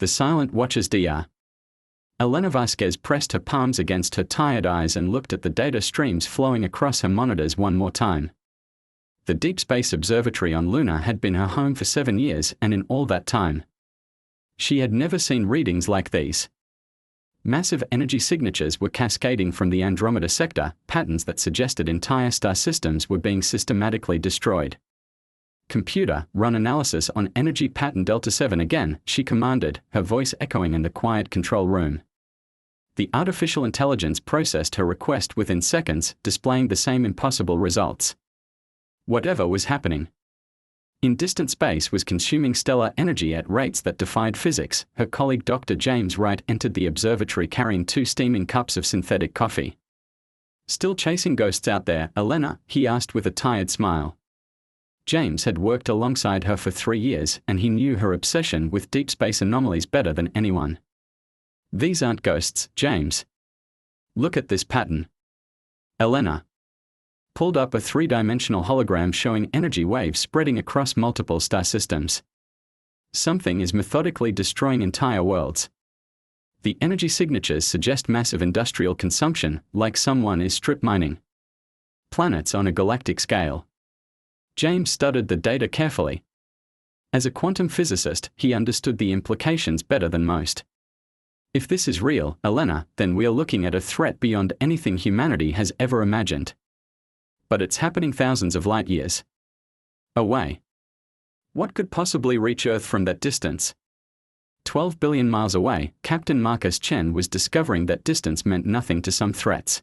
The silent watchers Dr. Elena Vasquez pressed her palms against her tired eyes and looked at the data streams flowing across her monitors one more time. The Deep Space Observatory on Luna had been her home for 7 years, and in all that time, she had never seen readings like these. Massive energy signatures were cascading from the Andromeda sector, patterns that suggested entire star systems were being systematically destroyed. "Computer, run analysis on energy pattern Delta 7 again," she commanded, her voice echoing in the quiet control room. The artificial intelligence processed her request within seconds, displaying the same impossible results. Whatever was happening in distant space was consuming stellar energy at rates that defied physics. Her colleague Dr. James Wright entered the observatory carrying 2 steaming cups of synthetic coffee. "Still chasing ghosts out there, Elena?" he asked with a tired smile. James had worked alongside her for 3 years, and he knew her obsession with deep space anomalies better than anyone. "These aren't ghosts, James. Look at this pattern." Elena pulled up a 3-dimensional hologram showing energy waves spreading across multiple star systems. "Something is methodically destroying entire worlds. The energy signatures suggest massive industrial consumption, like someone is strip mining planets on a galactic scale." James studied the data carefully. As a quantum physicist, he understood the implications better than most. "If this is real, Elena, then we are looking at a threat beyond anything humanity has ever imagined. But it's happening thousands of light years away. What could possibly reach Earth from that distance?" 12 billion miles away, Captain Marcus Chen was discovering that distance meant nothing to some threats.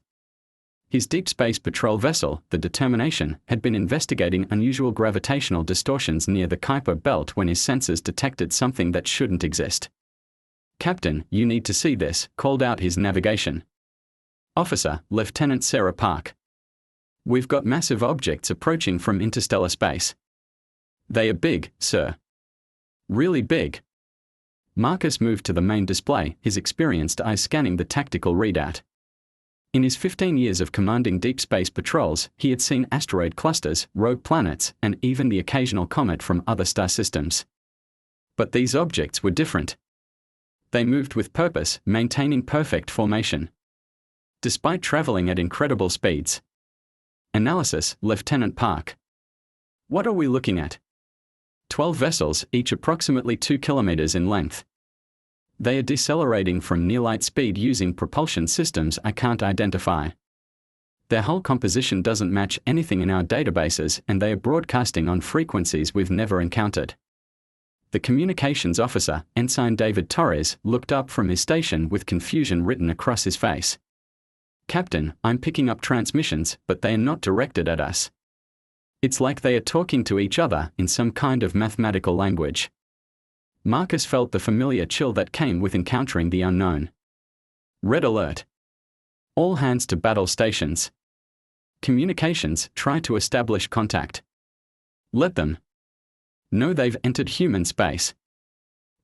His deep space patrol vessel, the Determination, had been investigating unusual gravitational distortions near the Kuiper belt when his sensors detected something that shouldn't exist. "Captain, you need to see this," called out his navigation officer, Lieutenant Sarah Park. "We've got massive objects approaching from interstellar space." "They are big, sir. Really big." Marcus moved to the main display, his experienced eyes scanning the tactical readout. In his 15 years of commanding deep space patrols, he had seen asteroid clusters, rogue planets, and even the occasional comet from other star systems. But these objects were different. They moved with purpose, maintaining perfect formation, despite traveling at incredible speeds. Analysis, Lieutenant Park. "What are we looking at?" 12 vessels, each approximately 2 kilometers in length. They are decelerating from near-light speed using propulsion systems I can't identify. Their whole composition doesn't match anything in our databases, and they are broadcasting on frequencies we've never encountered. The communications officer, Ensign David Torres, looked up from his station with confusion written across his face. "Captain, I'm picking up transmissions, but they are not directed at us. It's like they are talking to each other in some kind of mathematical language." Marcus felt the familiar chill that came with encountering the unknown. Red alert. All hands to battle stations. Communications, try to establish contact. Let them know they've entered human space.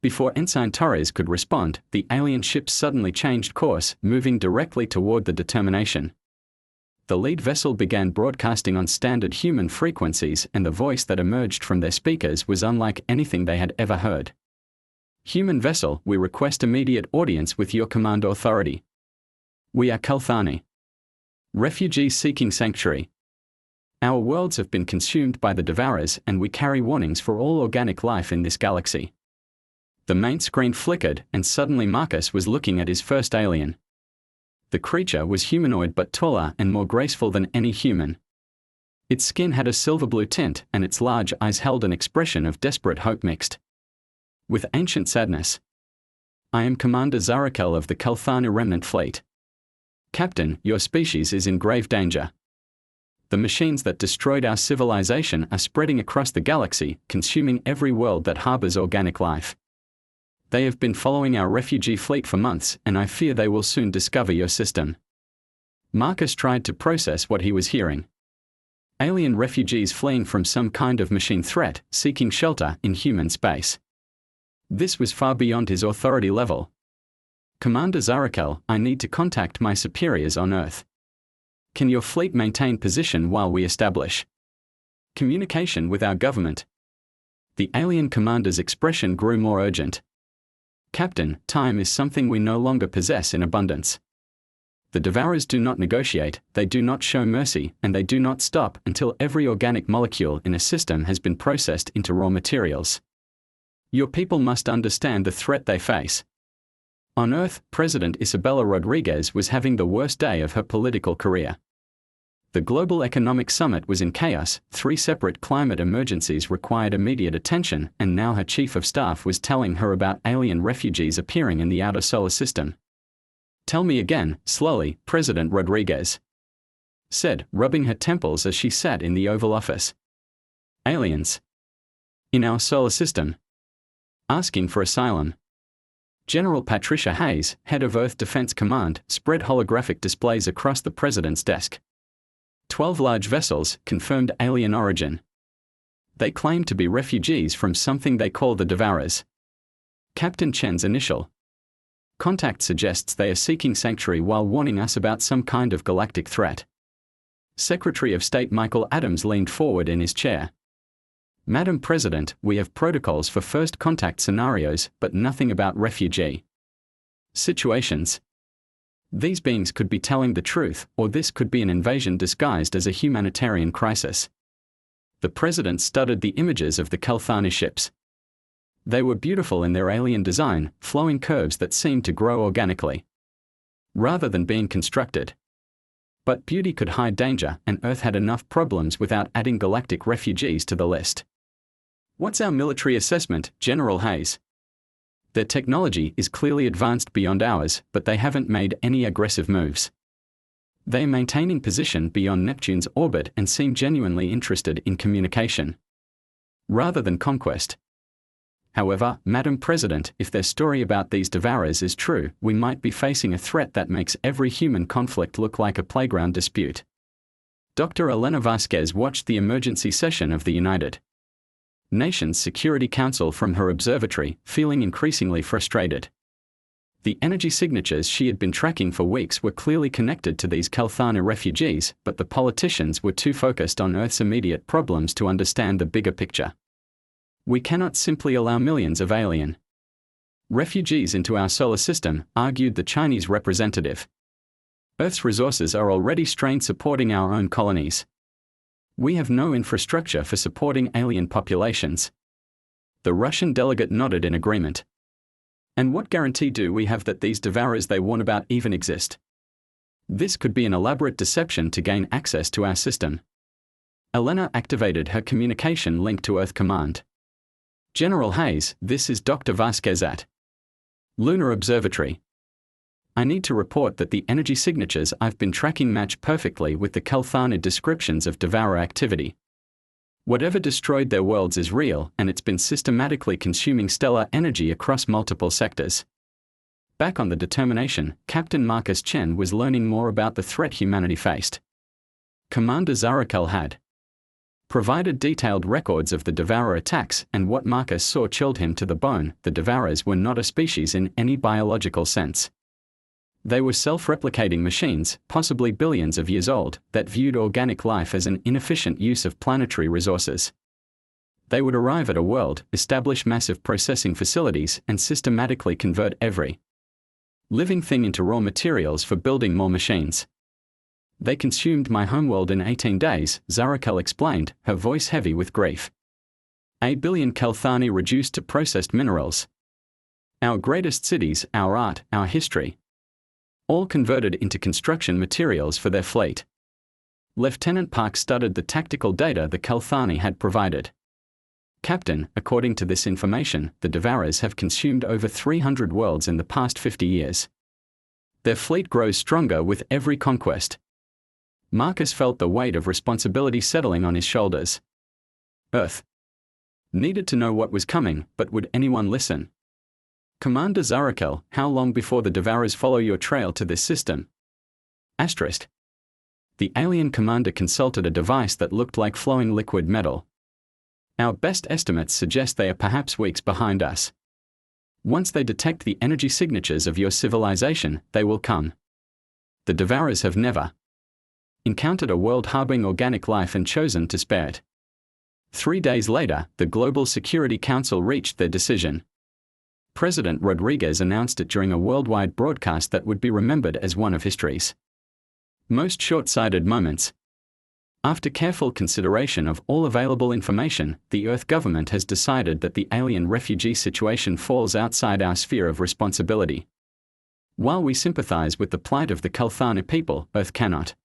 Before Ensign Torres could respond, the alien ship suddenly changed course, moving directly toward the Determination. The lead vessel began broadcasting on standard human frequencies, and the voice that emerged from their speakers was unlike anything they had ever heard. "Human vessel, we request immediate audience with your command authority. We are Kalthani, refugees seeking sanctuary. Our worlds have been consumed by the Devourers, and we carry warnings for all organic life in this galaxy." The main screen flickered, and suddenly Marcus was looking at his first alien. The creature was humanoid but taller and more graceful than any human. Its skin had a silver blue tint, and its large eyes held an expression of desperate hope mixed with ancient sadness. "I am Commander Zarakel of the Kalthani Remnant Fleet. Captain, your species is in grave danger. The machines that destroyed our civilization are spreading across the galaxy, consuming every world that harbors organic life. They have been following our refugee fleet for months, and I fear they will soon discover your system." Marcus tried to process what he was hearing. Alien refugees fleeing from some kind of machine threat, seeking shelter in human space. This was far beyond his authority level. "Commander Zarakel, I need to contact my superiors on Earth. Can your fleet maintain position while we establish communication with our government?" The alien commander's expression grew more urgent. Captain, time is something we no longer possess in abundance. The Devourers do not negotiate, they do not show mercy, and they do not stop until every organic molecule in a system has been processed into raw materials. Your people must understand the threat they face. On Earth, President Isabella Rodriguez was having the worst day of her political career. The Global Economic Summit was in chaos, 3 separate climate emergencies required immediate attention, and now her chief of staff was telling her about alien refugees appearing in the outer solar system. "Tell me again," slowly, President Rodriguez said, rubbing her temples as she sat in the Oval Office. "Aliens? In our solar system? Asking for asylum?" General Patricia Hayes, head of Earth Defense Command, spread holographic displays across the president's desk. 12 large vessels, confirmed alien origin. They claim to be refugees from something they call the Devourers. Captain Chen's initial contact suggests they are seeking sanctuary while warning us about some kind of galactic threat. Secretary of State Michael Adams leaned forward in his chair. "Madam President, we have protocols for first contact scenarios, but nothing about refugee situations. These beings could be telling the truth, or this could be an invasion disguised as a humanitarian crisis." The president studied the images of the Kelthani ships. They were beautiful in their alien design, flowing curves that seemed to grow organically, rather than being constructed. But beauty could hide danger, and Earth had enough problems without adding galactic refugees to the list. "What's our military assessment, General Hayes?" "Their technology is clearly advanced beyond ours, but they haven't made any aggressive moves. They are maintaining position beyond Neptune's orbit and seem genuinely interested in communication, rather than conquest. However, Madam President, if their story about these Devourers is true, we might be facing a threat that makes every human conflict look like a playground dispute." Dr. Elena Vasquez watched the emergency session of the United Nations Security Council from her observatory, feeling increasingly frustrated. The energy signatures she had been tracking for weeks were clearly connected to these Kelthani refugees, but the politicians were too focused on Earth's immediate problems to understand the bigger picture. "We cannot simply allow millions of alien refugees into our solar system," argued the Chinese representative. "Earth's resources are already strained supporting our own colonies. We have no infrastructure for supporting alien populations." The Russian delegate nodded in agreement. "And what guarantee do we have that these Devourers they warn about even exist? This could be an elaborate deception to gain access to our system." Elena activated her communication link to Earth Command. "General Hayes, this is Dr. Vasquez at Lunar Observatory. I need to report that the energy signatures I've been tracking match perfectly with the Kelthani descriptions of Devourer activity. Whatever destroyed their worlds is real, and it's been systematically consuming stellar energy across multiple sectors." Back on the Determination, Captain Marcus Chen was learning more about the threat humanity faced. Commander Zarakel had provided detailed records of the Devourer attacks, and what Marcus saw chilled him to the bone. The Devourers were not a species in any biological sense. They were self-replicating machines, possibly billions of years old, that viewed organic life as an inefficient use of planetary resources. They would arrive at a world, establish massive processing facilities, and systematically convert every living thing into raw materials for building more machines. "They consumed my homeworld in 18 days, Zarakel explained, her voice heavy with grief. 8 billion Kelthani reduced to processed minerals. Our greatest cities, our art, our history. All converted into construction materials for their fleet." Lieutenant Park studied the tactical data the Kelthani had provided. "Captain, according to this information, the Devourers have consumed over 300 worlds in the past 50 years. Their fleet grows stronger with every conquest." Marcus felt the weight of responsibility settling on his shoulders. Earth needed to know what was coming, but would anyone listen? "Commander Zarakel, how long before the Devourers follow your trail to this system?" Asterisk. The alien commander consulted a device that looked like flowing liquid metal. "Our best estimates suggest they are perhaps weeks behind us. Once they detect the energy signatures of your civilization, they will come. The Devourers have never encountered a world harboring organic life and chosen to spare it." 3 days later, the Global Security Council reached their decision. President Rodriguez announced it during a worldwide broadcast that would be remembered as one of history's most short-sighted moments. After careful consideration of all available information, the Earth government has decided that the alien refugee situation falls outside our sphere of responsibility. While we sympathize with the plight of the Kelthani people, Earth cannot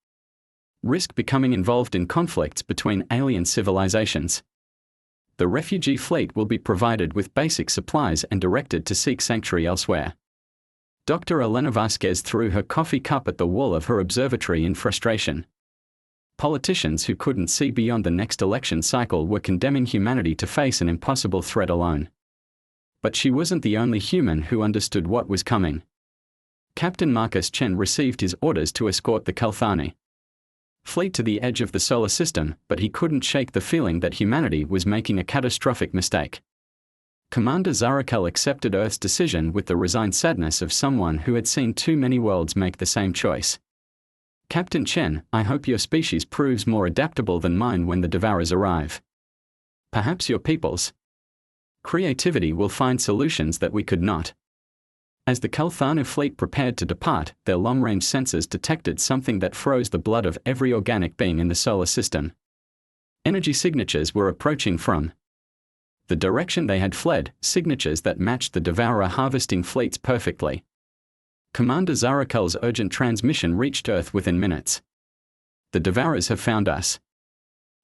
risk becoming involved in conflicts between alien civilizations. The refugee fleet will be provided with basic supplies and directed to seek sanctuary elsewhere. Dr. Elena Vasquez threw her coffee cup at the wall of her observatory in frustration. Politicians who couldn't see beyond the next election cycle were condemning humanity to face an impossible threat alone. But she wasn't the only human who understood what was coming. Captain Marcus Chen received his orders to escort the Kelthani fleet to the edge of the solar system, but he couldn't shake the feeling that humanity was making a catastrophic mistake. Commander Zarakel accepted Earth's decision with the resigned sadness of someone who had seen too many worlds make the same choice. Captain Chen, I hope your species proves more adaptable than mine when the Devourers arrive. Perhaps your people's creativity will find solutions that we could not. As the Kelthani fleet prepared to depart, their long-range sensors detected something that froze the blood of every organic being in the solar system. Energy signatures were approaching from the direction they had fled, signatures that matched the Devourer harvesting fleets perfectly. Commander Zarakel's urgent transmission reached Earth within minutes. The Devourers have found us.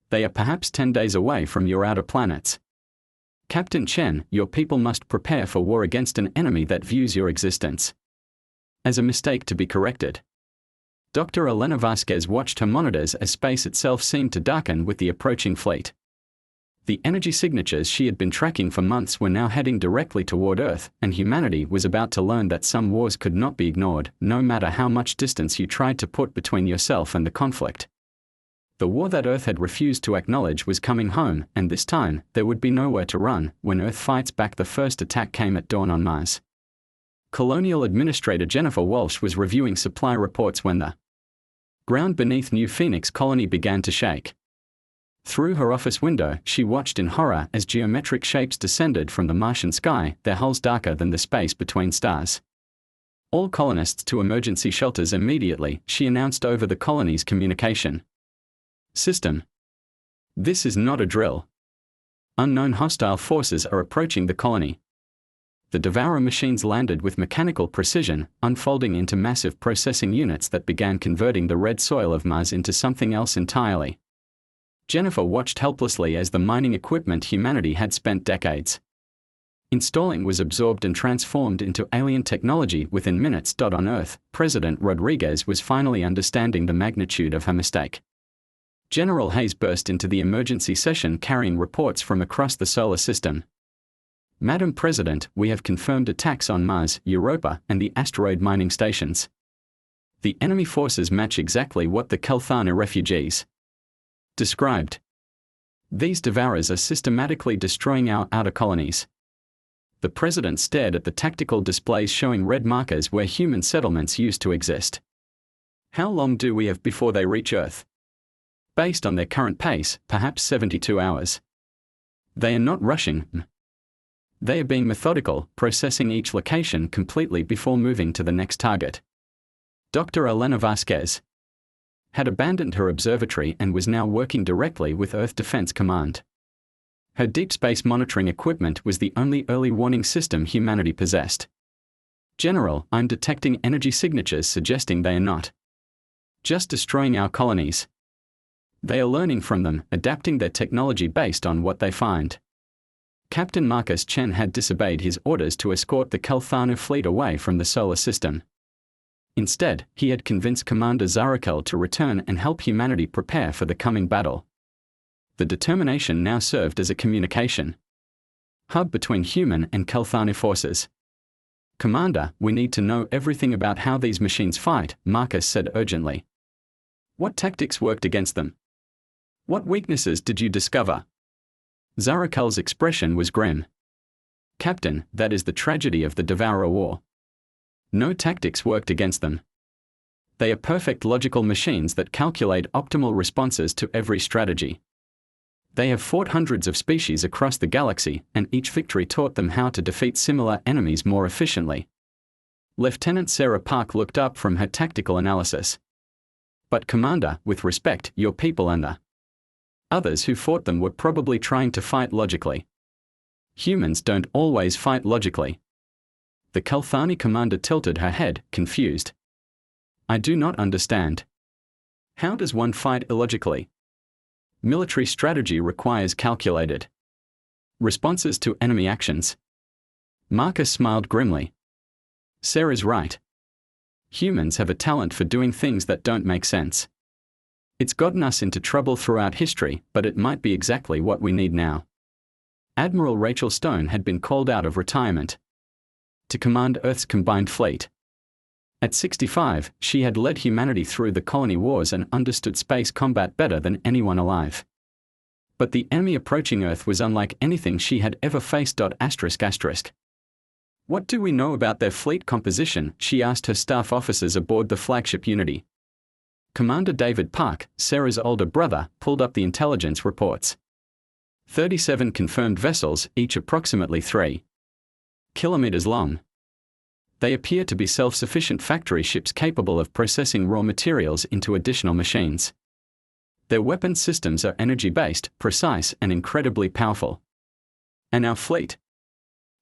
They are perhaps 10 days away from your outer planets. Captain Chen, your people must prepare for war against an enemy that views your existence as a mistake to be corrected. Dr. Elena Vasquez watched her monitors as space itself seemed to darken with the approaching fleet. The energy signatures she had been tracking for months were now heading directly toward Earth, and humanity was about to learn that some wars could not be ignored, no matter how much distance you tried to put between yourself and the conflict. The war that Earth had refused to acknowledge was coming home, and this time, there would be nowhere to run. When Earth fights back, the first attack came at dawn on Mars. Colonial Administrator Jennifer Walsh was reviewing supply reports when the ground beneath New Phoenix colony began to shake. Through her office window, she watched in horror as geometric shapes descended from the Martian sky, their hulls darker than the space between stars. All colonists to emergency shelters immediately, she announced over the colony's communication system. This is not a drill. Unknown hostile forces are approaching the colony. The Devourer machines landed with mechanical precision, unfolding into massive processing units that began converting the red soil of Mars into something else entirely. Jennifer watched helplessly as the mining equipment humanity had spent decades installing was absorbed and transformed into alien technology within minutes. On Earth, President Rodriguez was finally understanding the magnitude of her mistake. General Hayes burst into the emergency session carrying reports from across the solar system. Madam President, we have confirmed attacks on Mars, Europa, and the asteroid mining stations. The enemy forces match exactly what the Kelthani refugees described. These Devourers are systematically destroying our outer colonies. The President stared at the tactical displays showing red markers where human settlements used to exist. How long do we have before they reach Earth? Based on their current pace, perhaps 72 hours. They are not rushing. They are being methodical, processing each location completely before moving to the next target. Dr. Elena Vasquez had abandoned her observatory and was now working directly with Earth Defense Command. Her deep space monitoring equipment was the only early warning system humanity possessed. General, I'm detecting energy signatures suggesting they are not just destroying our colonies. They are learning from them, adapting their technology based on what they find. Captain Marcus Chen had disobeyed his orders to escort the Kelthani fleet away from the solar system. Instead, he had convinced Commander Zarakel to return and help humanity prepare for the coming battle. The determination now served as a communication hub between human and Kelthani forces. Commander, we need to know everything about how these machines fight, Marcus said urgently. What tactics worked against them? What weaknesses did you discover? Zarakel's expression was grim. Captain, that is the tragedy of the Devourer War. No tactics worked against them. They are perfect logical machines that calculate optimal responses to every strategy. They have fought hundreds of species across the galaxy, and each victory taught them how to defeat similar enemies more efficiently. Lieutenant Sarah Park looked up from her tactical analysis. But Commander, with respect, your people and the others who fought them were probably trying to fight logically. Humans don't always fight logically. The Kelthani commander tilted her head, confused. I do not understand. How does one fight illogically? Military strategy requires calculated responses to enemy actions. Marcus smiled grimly. Sarah's right. Humans have a talent for doing things that don't make sense. It's gotten us into trouble throughout history, but it might be exactly what we need now. Admiral Rachel Stone had been called out of retirement to command Earth's combined fleet. At 65, she had led humanity through the colony wars and understood space combat better than anyone alive. But the enemy approaching Earth was unlike anything she had ever faced. What do we know about their fleet composition? She asked her staff officers aboard the flagship Unity. Commander David Park, Sarah's older brother, pulled up the intelligence reports. 37 confirmed vessels, each approximately 3 kilometers long. They appear to be self-sufficient factory ships capable of processing raw materials into additional machines. Their weapon systems are energy-based, precise, and incredibly powerful. And our fleet?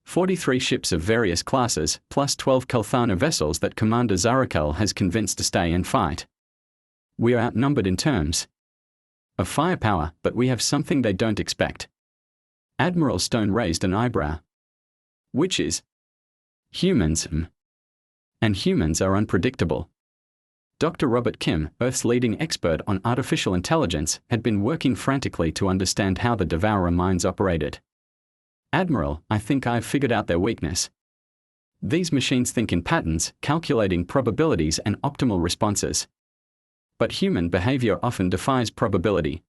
43 ships of various classes, plus 12 Kelthana vessels that Commander Zarakel has convinced to stay and fight. We are outnumbered in terms of firepower, but we have something they don't expect. Admiral Stone raised an eyebrow. Which is? Humans. And humans are unpredictable. Dr. Robert Kim, Earth's leading expert on artificial intelligence, had been working frantically to understand how the Devourer minds operated. Admiral, I think I've figured out their weakness. These machines think in patterns, calculating probabilities and optimal responses. But human behavior often defies probability.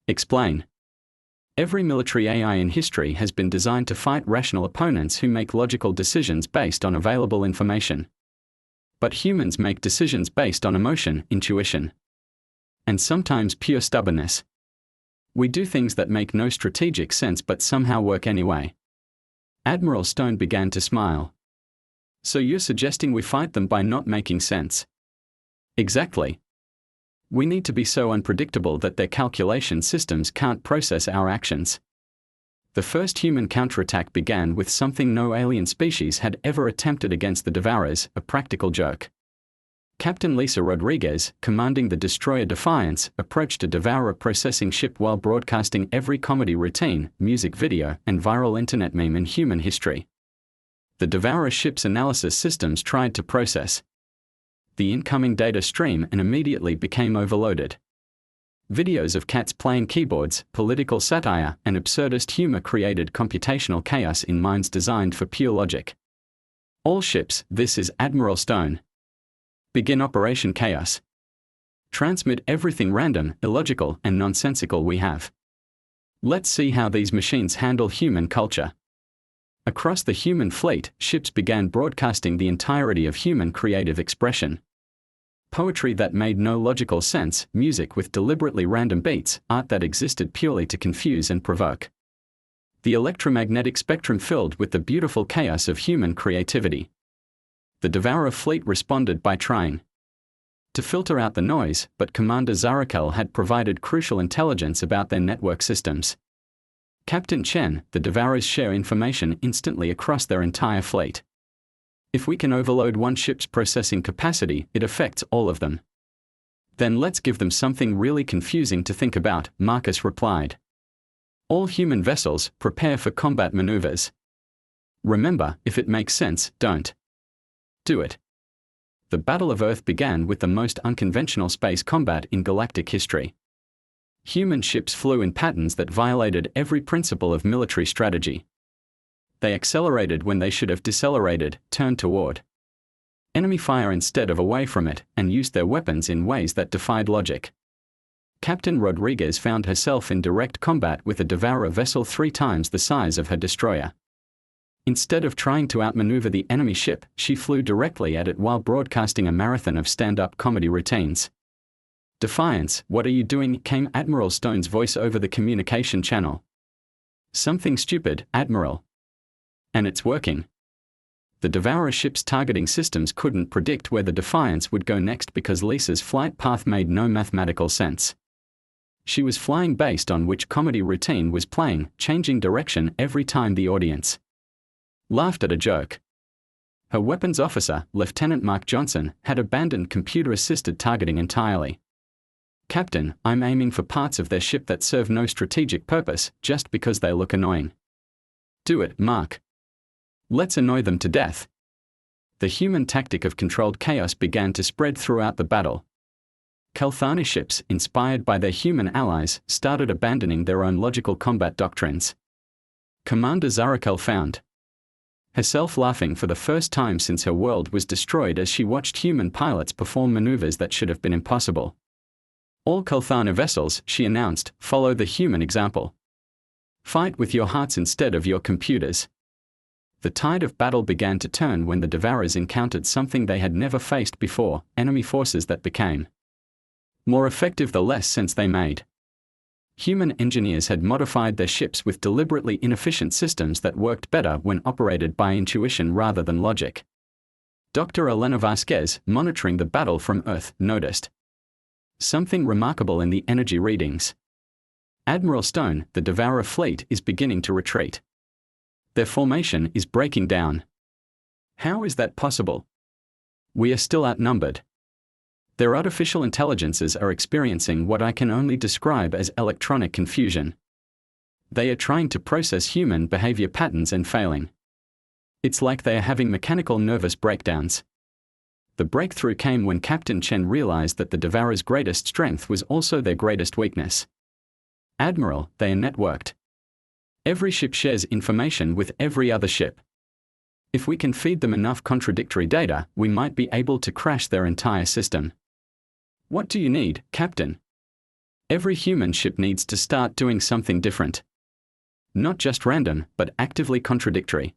Explain. Every military AI in history has been designed to fight rational opponents who make logical decisions based on available information. But humans make decisions based on emotion, intuition, and sometimes pure stubbornness. We do things that make no strategic sense but somehow work anyway. Admiral Stone began to smile. So you're suggesting we fight them by not making sense? Exactly. We need to be so unpredictable that their calculation systems can't process our actions. The first human counterattack began with something no alien species had ever attempted against the Devourers, a practical joke. Captain Lisa Rodriguez, commanding the destroyer Defiance, approached a Devourer processing ship while broadcasting every comedy routine, music video, and viral internet meme in human history. The Devourer ship's analysis systems tried to process the incoming data stream and immediately became overloaded. Videos of cats playing keyboards, political satire, and absurdist humor created computational chaos in minds designed for pure logic. All ships, this is Admiral Stone. Begin Operation Chaos. Transmit everything random, illogical, and nonsensical we have. Let's see how these machines handle human culture. Across the human fleet, ships began broadcasting the entirety of human creative expression. Poetry that made no logical sense, music with deliberately random beats, art that existed purely to confuse and provoke. The electromagnetic spectrum filled with the beautiful chaos of human creativity. The Devourer fleet responded by trying to filter out the noise, but Commander Zarakel had provided crucial intelligence about their network systems. Captain Chen, the Devourers share information instantly across their entire fleet. If we can overload one ship's processing capacity, it affects all of them. Then let's give them something really confusing to think about, Marcus replied. All human vessels, prepare for combat maneuvers. Remember, if it makes sense, don't do it. The Battle of Earth began with the most unconventional space combat in galactic history. Human ships flew in patterns that violated every principle of military strategy. They accelerated when they should have decelerated, turned toward enemy fire instead of away from it, and used their weapons in ways that defied logic. Captain Rodriguez found herself in direct combat with a Devourer vessel 3 times the size of her destroyer. Instead of trying to outmaneuver the enemy ship, she flew directly at it while broadcasting a marathon of stand-up comedy routines. "Defiance, what are you doing?" came Admiral Stone's voice over the communication channel. "Something stupid, Admiral. And it's working." The Devourer ship's targeting systems couldn't predict where the Defiance would go next because Lisa's flight path made no mathematical sense. She was flying based on which comedy routine was playing, changing direction every time the audience laughed at a joke. Her weapons officer, Lieutenant Mark Johnson, had abandoned computer-assisted targeting entirely. "Captain, I'm aiming for parts of their ship that serve no strategic purpose, just because they look annoying." "Do it, Mark. Let's annoy them to death." The human tactic of controlled chaos began to spread throughout the battle. Kalthani ships, inspired by their human allies, started abandoning their own logical combat doctrines. Commander Zarakel found herself laughing for the first time since her world was destroyed as she watched human pilots perform maneuvers that should have been impossible. "All Kalthani vessels," she announced, "follow the human example. Fight with your hearts instead of your computers." The tide of battle began to turn when the Devourers encountered something they had never faced before: enemy forces that became more effective the less sense they made. Human engineers had modified their ships with deliberately inefficient systems that worked better when operated by intuition rather than logic. Dr. Elena Vasquez, monitoring the battle from Earth, noticed something remarkable in the energy readings. "Admiral Stone, the Devourer fleet is beginning to retreat. Their formation is breaking down." "How is that possible?" "We are still outnumbered. Their artificial intelligences are experiencing what I can only describe as electronic confusion. They are trying to process human behavior patterns and failing. It's like they are having mechanical nervous breakdowns." The breakthrough came when Captain Chen realized that the Devourer's greatest strength was also their greatest weakness. "Admiral, they are networked. Every ship shares information with every other ship. If we can feed them enough contradictory data, we might be able to crash their entire system." "What do you need, Captain?" "Every human ship needs to start doing something different. Not just random, but actively contradictory.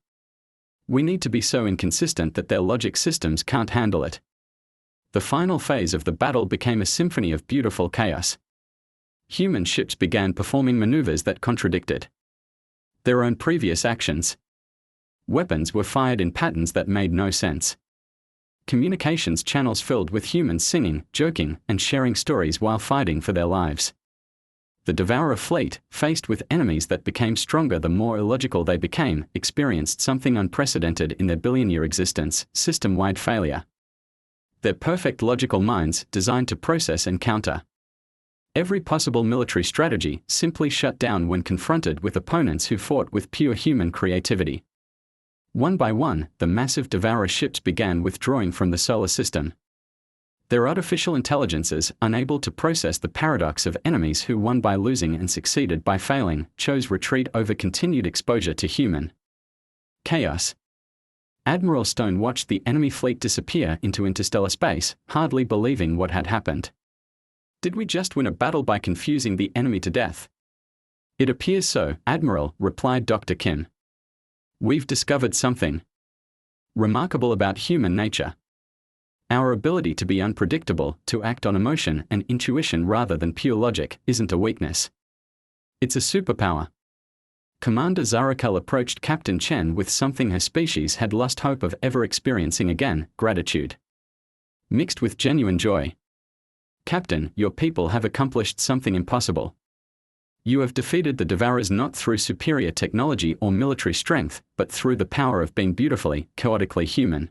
We need to be so inconsistent that their logic systems can't handle it." The final phase of the battle became a symphony of beautiful chaos. Human ships began performing maneuvers that contradicted their own previous actions. Weapons were fired in patterns that made no sense. Communications channels filled with humans singing, joking, and sharing stories while fighting for their lives. The Devourer fleet, faced with enemies that became stronger the more illogical they became, experienced something unprecedented in their billion-year existence: system-wide failure. Their perfect logical minds, designed to process and counter every possible military strategy, simply shut down when confronted with opponents who fought with pure human creativity. One by one, the massive Devourer ships began withdrawing from the solar system. Their artificial intelligences, unable to process the paradox of enemies who won by losing and succeeded by failing, chose retreat over continued exposure to human chaos. Admiral Stone watched the enemy fleet disappear into interstellar space, hardly believing what had happened. "Did we just win a battle by confusing the enemy to death?" "It appears so, Admiral," replied Dr. Kim. "We've discovered something remarkable about human nature. Our ability to be unpredictable, to act on emotion and intuition rather than pure logic, isn't a weakness. It's a superpower." Commander Zarakel approached Captain Chen with something her species had lost hope of ever experiencing again: gratitude, mixed with genuine joy. "Captain, your people have accomplished something impossible. You have defeated the Devourers not through superior technology or military strength, but through the power of being beautifully, chaotically human."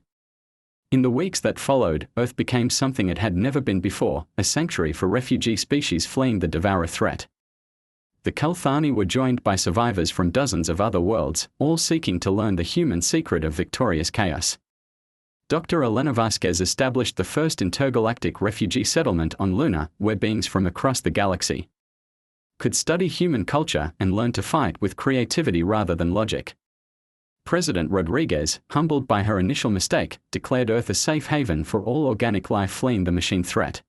In the weeks that followed, Earth became something it had never been before: a sanctuary for refugee species fleeing the Devourer threat. The Kalthani were joined by survivors from dozens of other worlds, all seeking to learn the human secret of victorious chaos. Dr. Elena Vasquez established the first intergalactic refugee settlement on Luna, where beings from across the galaxy could study human culture and learn to fight with creativity rather than logic. President Rodriguez, humbled by her initial mistake, declared Earth a safe haven for all organic life fleeing the machine threat.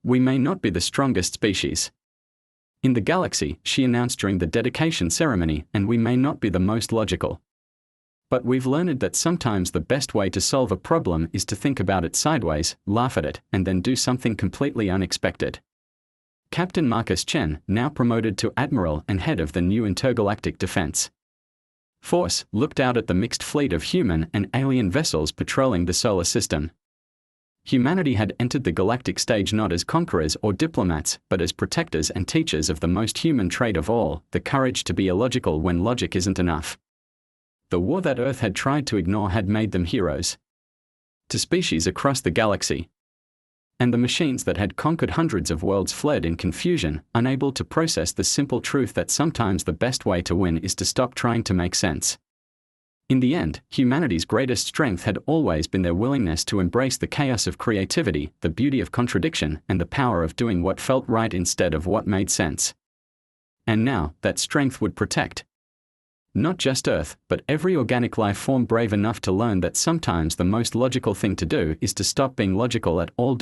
"We may not be the strongest species in the galaxy," she announced during the dedication ceremony, "and we may not be the most logical. But we've learned that sometimes the best way to solve a problem is to think about it sideways, laugh at it, and then do something completely unexpected. Captain Marcus Chen, now promoted to Admiral and head of the new intergalactic defense force, looked out at the mixed fleet of human and alien vessels patrolling the solar system. Humanity had entered the galactic stage not as conquerors or diplomats, but as protectors and teachers of the most human trait of all, the courage to be illogical when logic isn't enough. The war that Earth had tried to ignore had made them heroes to species across the galaxy. And the machines that had conquered hundreds of worlds fled in confusion, unable to process the simple truth that sometimes the best way to win is to stop trying to make sense. In the end, humanity's greatest strength had always been their willingness to embrace the chaos of creativity, the beauty of contradiction, and the power of doing what felt right instead of what made sense. And now, that strength would protect not just Earth, but every organic life form brave enough to learn that sometimes the most logical thing to do is to stop being logical at all.